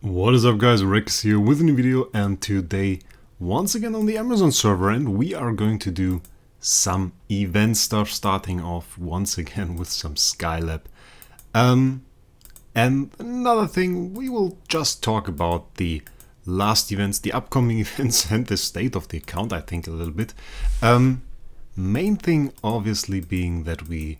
What is up, guys? Wraec here with a new video, and today once again on the Amazon server, and we are going to do some event stuff, starting off once again with some Skylab. And another thing, we will just talk about the last events, the upcoming events, and the state of the account, I think, a little bit. Main thing obviously being that we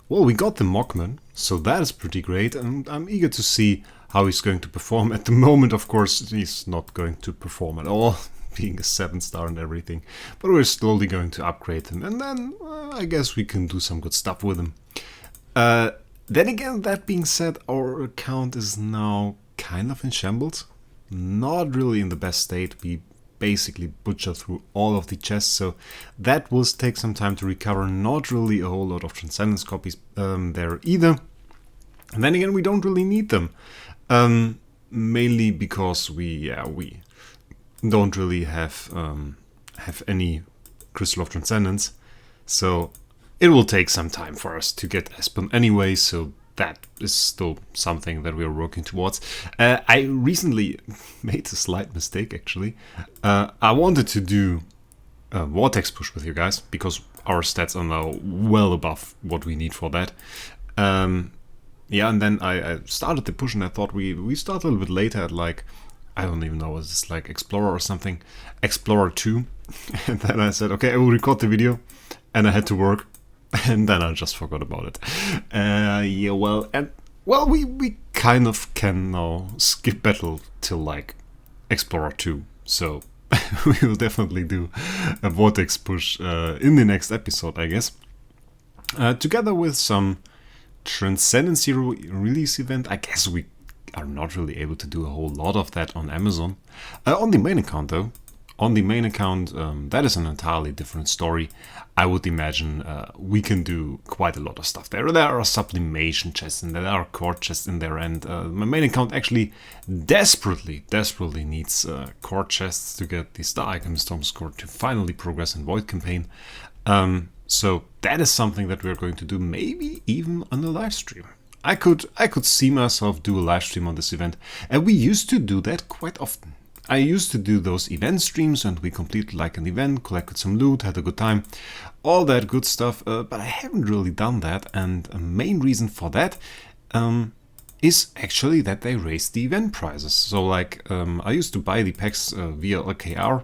got the Mockman, so that is pretty great, and I'm eager to see how he's going to perform. At the moment, of course, he's not going to perform at all, being a 7-star and everything, but we're slowly going to upgrade him, and then I guess we can do some good stuff with him. Then again, that being said, our account is now kind of in shambles. Not really in the best state. We basically butchered through all of the chests, so that will take some time to recover. Not really a whole lot of Transcendence copies there either. And then again, we don't really need them. Mainly because we don't really have any Crystal of Transcendence, so it will take some time for us to get Espen anyway, so that is still something that we are working towards. I recently made a slight mistake, actually. I wanted to do a Vortex push with you guys, because our stats are now well above what we need for that. Yeah, and then I started the push, and I thought we start a little bit later at, like, I don't even know, it's like Explorer or something, Explorer 2. And then I said, okay, I will record the video, and I had to work, and then I just forgot about it. Yeah, we kind of can now skip battle till, like, Explorer 2, so we will definitely do a Vortex push in the next episode, I guess. Together with some Transcendence release event. I guess we are not really able to do a whole lot of that on Amazon. On the main account, though, that is an entirely different story. I would imagine we can do quite a lot of stuff there. There are sublimation chests and there are core chests in there, and my main account actually desperately needs core chests to get the Star Icon Storm score to finally progress in Void campaign. So that is something that we're going to do, maybe even on a live stream. I could see myself do a live stream on this event, and we used to do that quite often. I used to do those event streams, and we completed like an event, collected some loot, had a good time, all that good stuff, but I haven't really done that, and a main reason for that is actually that they raised the event prices. So like, I used to buy the packs via LKR,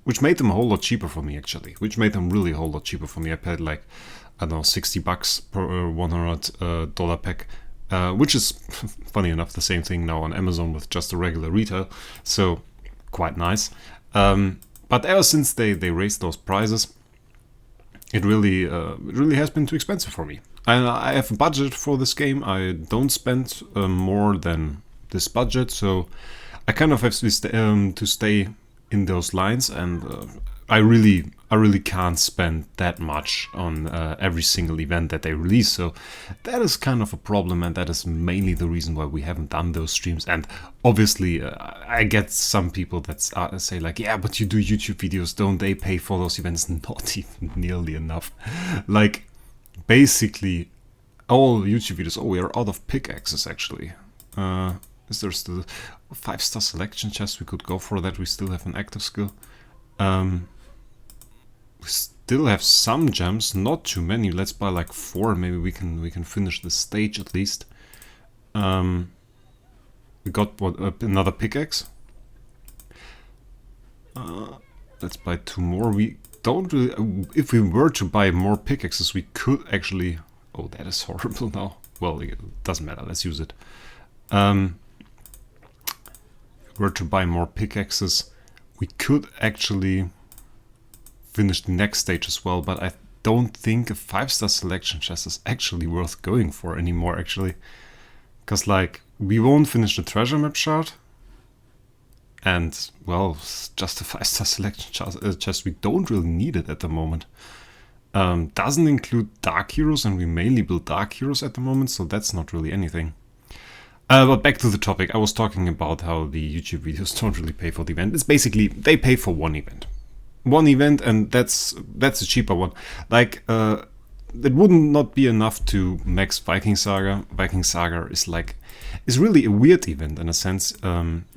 which made them a whole lot cheaper for me, actually. Which made them really a whole lot cheaper for me. I paid like, I don't know, $60 per $100 pack, which is, funny enough, the same thing now on Amazon with just a regular retail. So, quite nice. But ever since they raised those prices, it really has been too expensive for me. I have a budget for this game. I don't spend more than this budget, so I kind of have to stay in those lines, and I really can't spend that much on every single event that they release, so that is kind of a problem, and that is mainly the reason why we haven't done those streams. And obviously I get some people that say like, yeah, but you do YouTube videos, don't they pay for those events? Not even nearly enough. Like, basically all YouTube videos. We are out of pickaxes, actually. Is there still 5-star selection chest we could go for that? We still have an active skill. We still have some gems, not too many. Let's buy like 4. Maybe we can finish the stage at least. We got another pickaxe. Let's buy 2 more. We don't really. If we were to buy more pickaxes, we could actually. Oh, that is horrible now. Well, it doesn't matter. Let's use it. Were to buy more pickaxes, we could actually finish the next stage as well, but I don't think a 5-star selection chest is actually worth going for anymore, actually. Because, like, we won't finish the treasure map shard, and, well, just a 5-star selection chest, we don't really need it at the moment. Doesn't include Dark Heroes, and we mainly build Dark Heroes at the moment, so that's not really anything. But back to the topic, I was talking about how the YouTube videos don't really pay for the event. It's basically, they pay for one event. And that's a cheaper one. Like, it wouldn't not be enough to max Viking Saga. Viking Saga is really a weird event in a sense.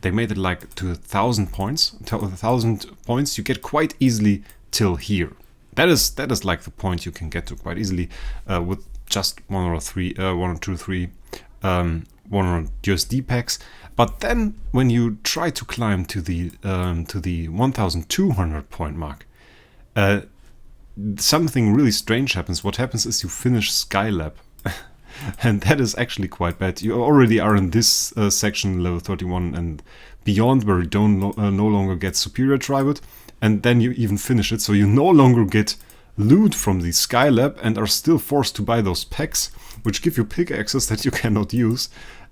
They made it like to 1,000 points. To 1,000 points, you get quite easily till here. That is like the point you can get to quite easily with just one or two, three 100 USD packs. But then when you try to climb to the 1,200 point mark, something really strange happens. What happens is you finish Skylab. And that is actually quite bad. You already are in this section, level 31 and beyond, where you don't no longer get Superior Tribute. And then you even finish it, so you no longer get loot from the Skylab and are still forced to buy those packs, which give you pickaxes that you cannot use,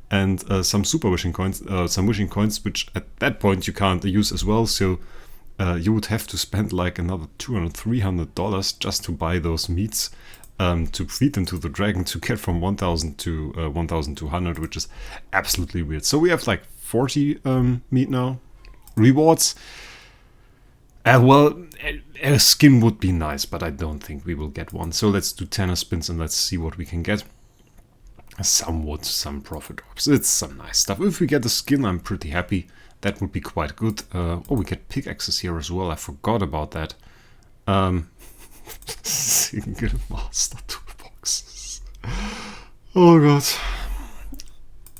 and some super wishing coins, which at that point you can't use as well. So you would have to spend like another $200, $300 just to buy those meats. To feed them to the dragon to get from 1,000 to 1,200, which is absolutely weird. So we have like 40 meat now. Rewards. Well, a skin would be nice, but I don't think we will get one. So let's do 10 spins and let's see what we can get. Some wood, some profit drops. It's some nice stuff. If we get a skin, I'm pretty happy. That would be quite good. Oh, we get pickaxes here as well. I forgot about that. Single master toolboxes. Oh god.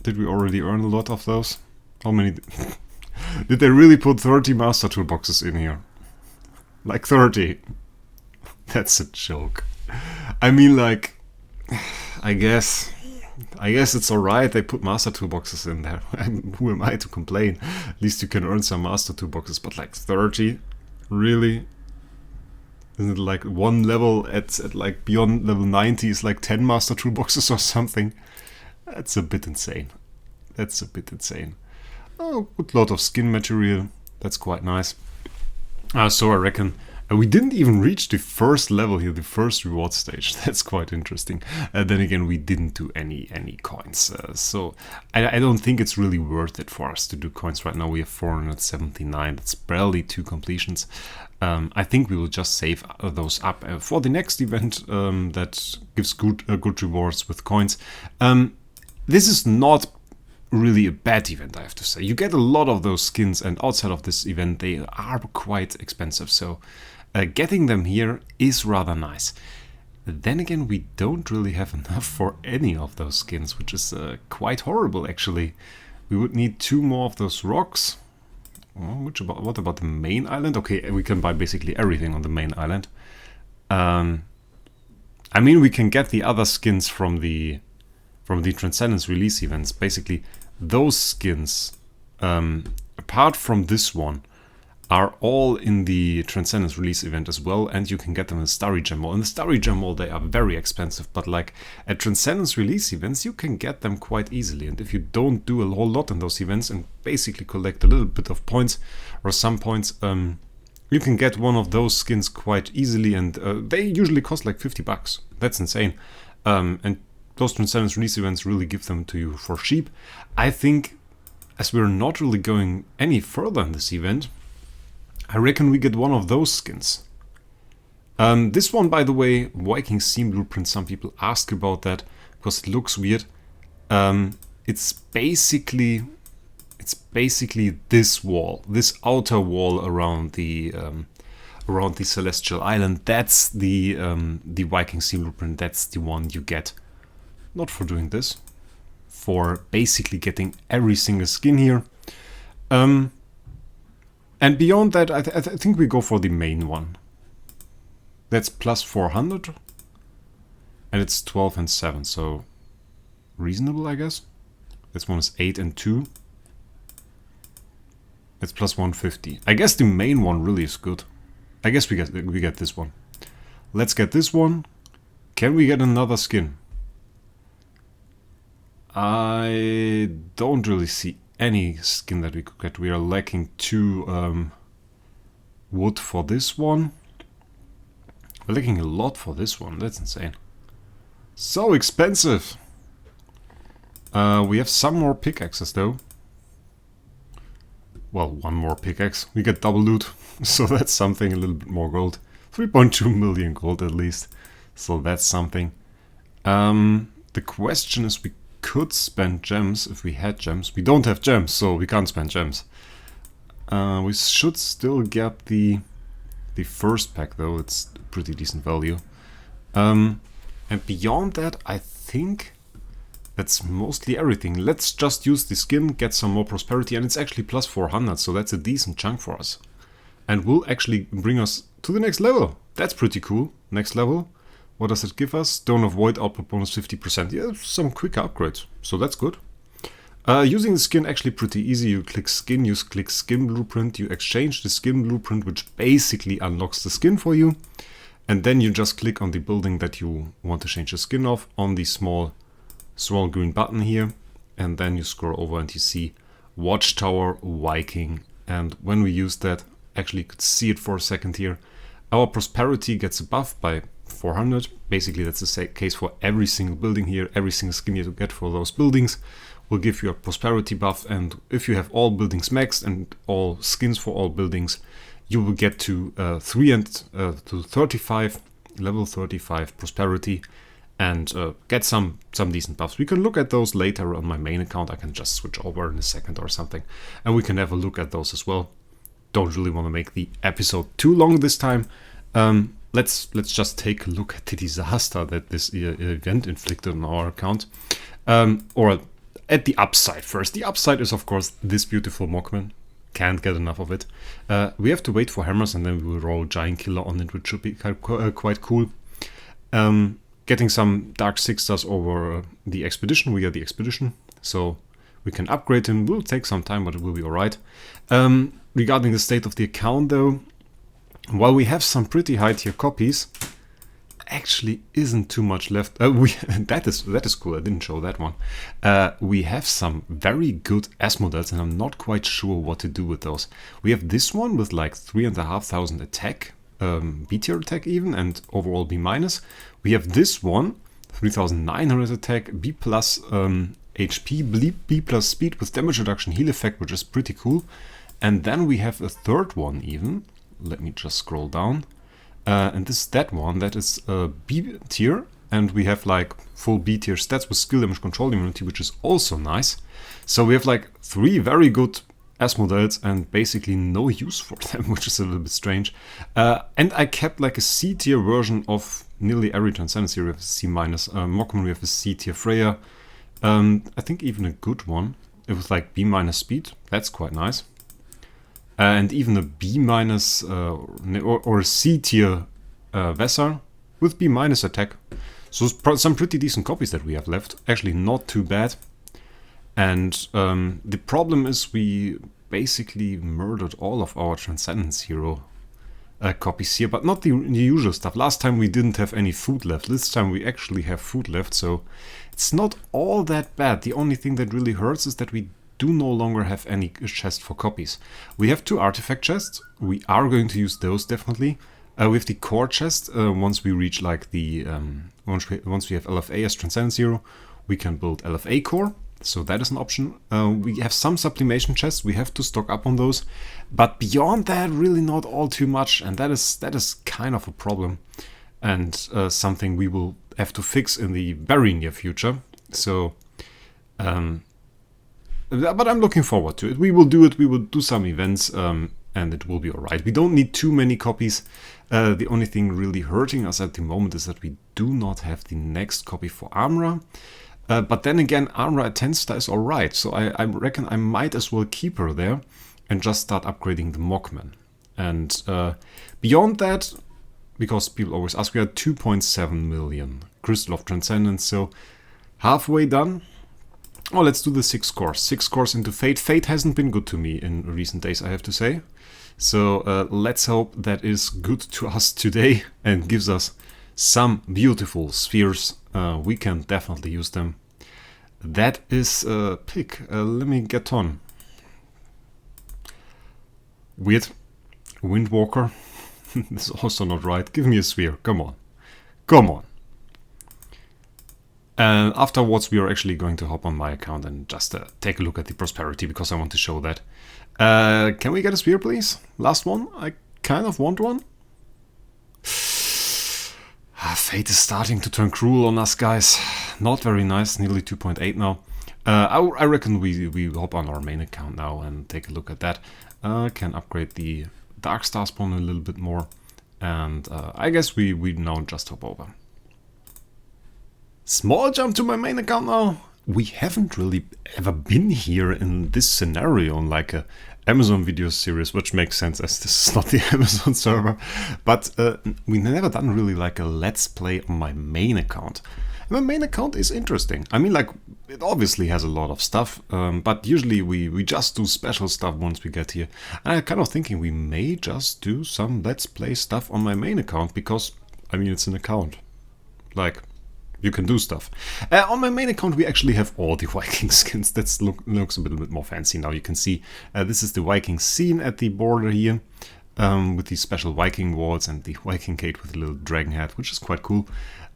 Did we already earn a lot of those? How many? Did they really put 30 master toolboxes in here? Like 30? That's a joke. I mean, like, I guess it's alright they put master toolboxes in there. Who am I to complain? At least you can earn some master toolboxes, but like 30? Really? Isn't it like one level at like beyond level 90 is like 10 master toolboxes or something? That's a bit insane. That's a bit insane. Oh, good lot of skin material. That's quite nice. So I reckon we didn't even reach the first level here, the first reward stage. That's quite interesting. Then again, we didn't do any coins. So I don't think it's really worth it for us to do coins right now. We have 479. That's barely 2 completions. I think we will just save those up for the next event that gives good rewards with coins. This is not really a bad event, I have to say. You get a lot of those skins, and outside of this event they are quite expensive, so getting them here is rather nice. Then again, we don't really have enough for any of those skins, which is quite horrible actually. We would need 2 more of those rocks. Well, what about the main island? Okay, we can buy basically everything on the main island. I mean, we can get the other skins from the Transcendence release events. Basically, those skins, apart from this one, are all in the Transcendence release event as well, and you can get them in the Starry Gem Mall. In the Starry Gem Mall, they are very expensive, but like at Transcendence release events, you can get them quite easily. And if you don't do a whole lot in those events and basically collect a little bit of points or some points, you can get one of those skins quite easily, and they usually cost like $50. That's insane. And those Transcendence release events really give them to you for cheap. I think, as we're not really going any further in this event, I reckon we get one of those skins. This one, by the way, Viking Scene Blueprint, some people ask about that because it looks weird. It's basically this wall, this outer wall around the Celestial Island. That's the Viking Scene Blueprint. That's the one you get. Not for doing this, for basically getting every single skin here. And beyond that, I think we go for the main one. That's plus 400. And it's 12 and 7, so reasonable, I guess. This one is 8 and 2. It's plus 150. I guess the main one really is good. I guess we get this one. Let's get this one. Can we get another skin? I don't really see any skin that we could get. We are lacking 2 wood for this one. We're lacking a lot for this one. That's insane. So expensive. We have some more pickaxes though. Well, 1 more pickaxe. We get double loot, so that's something. A little bit more gold. 3.2 million gold at least. So that's something. The question is, we could spend gems if we had gems. We don't have gems, so we can't spend gems. We should still get the first pack though. It's a pretty decent value. And beyond that, I think that's mostly everything. Let's just use the skin, get some more prosperity, and it's actually plus 400, so that's a decent chunk for us. And will actually bring us to the next level. That's pretty cool. Next level. What does it give us? Stone of Void output bonus 50%. Yeah, some quick upgrades, so that's good. Using the skin actually pretty easy. You click skin, you click skin blueprint, you exchange the skin blueprint, which basically unlocks the skin for you. And then you just click on the building that you want to change the skin of on the small green button here. And then you scroll over and you see Watchtower Viking. And when we use that, actually you could see it for a second here. Our prosperity gets a buff by 400. Basically that's the case for every single building here. Every single skin you get for those buildings will give you a prosperity buff, and if you have all buildings maxed and all skins for all buildings, you will get to 35 level 35 prosperity and get some decent buffs. We can look at those later on my main account. I can just switch over in a second or something, and we can have a look at those as well. Don't really want to make the episode too long this time. Let's just take a look at the disaster that this event inflicted on our account, or at the upside first. The upside is, of course, this beautiful Mockman. Can't get enough of it. We have to wait for hammers, and then we will roll Giant Killer on it, which should be quite cool. Getting some Dark 6 stars over the Expedition. We are the Expedition, so we can upgrade him. Will take some time, but it will be alright. Regarding the state of the account, though, while we have some pretty high tier copies, actually isn't too much left. That is cool. I didn't show that one. We have some very good S models, and I'm not quite sure what to do with those. We have this one with like 3,500 attack, B tier attack even, and overall B minus. We have this one, 3,900 attack, B plus HP, B plus speed with damage reduction, heal effect, which is pretty cool. And then we have a third one even. Let me just scroll down. And this is that one, that is B tier, and we have like full B tier stats with skill damage control immunity, which is also nice. So we have like 3 very good S models and basically no use for them, which is a little bit strange. And I kept like a C tier version of nearly every Transcendence here. We have a C minus Mockman, we have a C tier Freya. I think even a good one. It was like B minus speed, that's quite nice. And even a B minus or a C tier Vesser with B minus attack. So some pretty decent copies that we have left. Actually not too bad. And the problem is we basically murdered all of our Transcendence Hero copies here, but not the usual stuff. Last time we didn't have any food left. This time we actually have food left, so it's not all that bad. The only thing that really hurts is that we do no longer have any chest for copies. We have 2 artifact chests. We are going to use those definitely. We have the core chest. Once we reach like the once we have LFA as Transcendence Hero, we can build LFA core. So that is an option. We have some sublimation chests. We have to stock up on those, but beyond that, really not all too much. And that is kind of a problem, and something we will have to fix in the very near future. So. But I'm looking forward to it. We will do it. We will do some events, and it will be alright. We don't need too many copies. The only thing really hurting us at the moment is that we do not have the next copy for Armra. But then again, Armra at 10 star is alright. So I reckon I might as well keep her there and just start upgrading the Mockman. And beyond that, because people always ask, we are 2.7 million Crystal of Transcendence. So halfway done. Oh, let's do the 6 cores. 6 cores into Fate. Fate hasn't been good to me in recent days, I have to say. So let's hope that is good to us today and gives us some beautiful spheres. We can definitely use them. That is a pick. Let me get on. Weird. Windwalker. This is also not right. Give me a sphere. Come on. Come on. And afterwards, we are actually going to hop on my account and just take a look at the prosperity, because I want to show that. Can we get a sphere, please? Last one? I kind of want one. Fate is starting to turn cruel on us, guys. Not very nice, nearly 2.8 now. I reckon we hop on our main account now and take a look at that. Can upgrade the Dark Star spawn a little bit more. And I guess we now just hop over. Small jump to my main account now. We haven't really ever been here in this scenario on like a Amazon video series, which makes sense as this is not the Amazon server. But we never done really like a let's play on my main account. And my main account is interesting. I mean, like, it obviously has a lot of stuff, but usually we just do special stuff once we get here. And I'm kind of thinking we may just do some let's play stuff on my main account because, I mean, it's an account. Like, you can do stuff. On my main account, we actually have all the Viking skins. That looks a little bit more fancy now. You can see this is the Viking scene at the border here with these special Viking walls and the Viking gate with a little dragon head, which is quite cool.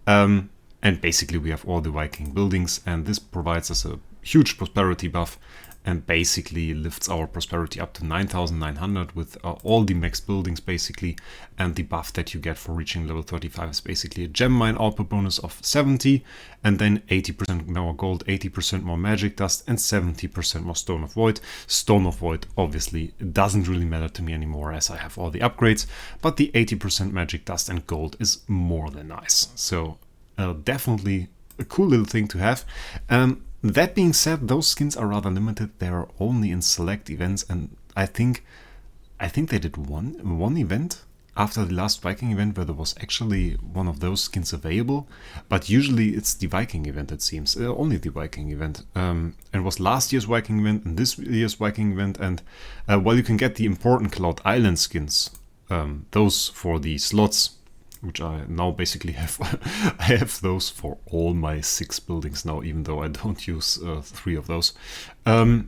And basically, we have all the Viking buildings, and this provides us a huge prosperity buff and basically lifts our prosperity up to 9,900 with all the max buildings basically, and the buff that you get for reaching level 35 is basically a gem mine output bonus of 70 and then 80% more gold, 80% more magic dust and 70% more Stone of Void. Stone of Void obviously doesn't really matter to me anymore as I have all the upgrades, but the 80% magic dust and gold is more than nice. So definitely a cool little thing to have. That being said, those skins are rather limited. They are only in select events, and I think they did one event after the last Viking event where there was actually one of those skins available. But usually it's the Viking event, it seems. Only the Viking event. It was last year's Viking event and this year's Viking event. And while you can get the important Cloud Island skins, those for the slots, which I now basically have. I have those for all my 6 buildings now, even though I don't use 3 of those. Well,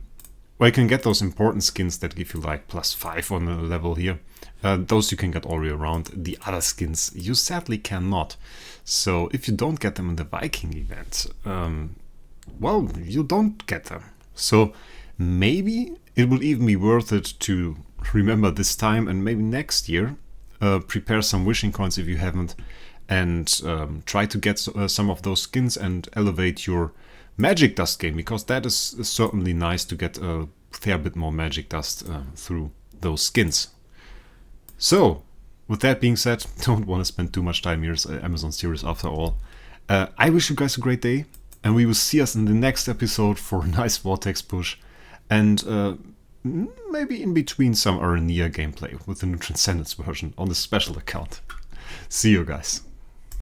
you can get those important skins that give you like +5 on the level here. Those you can get all year round. The other skins you sadly cannot. So if you don't get them in the Viking event, well, you don't get them. So maybe it will even be worth it to remember this time and maybe next year prepare some wishing coins if you haven't, and try to get some of those skins and elevate your magic dust game, because that is certainly nice to get a fair bit more magic dust through those skins. So, with that being said, don't want to spend too much time here. It's an Amazon series after all. I wish you guys a great day, and we will see us in the next episode for a nice Vortex push, and maybe in between some Aranea gameplay with the new Transcendence version on the special account. See you guys.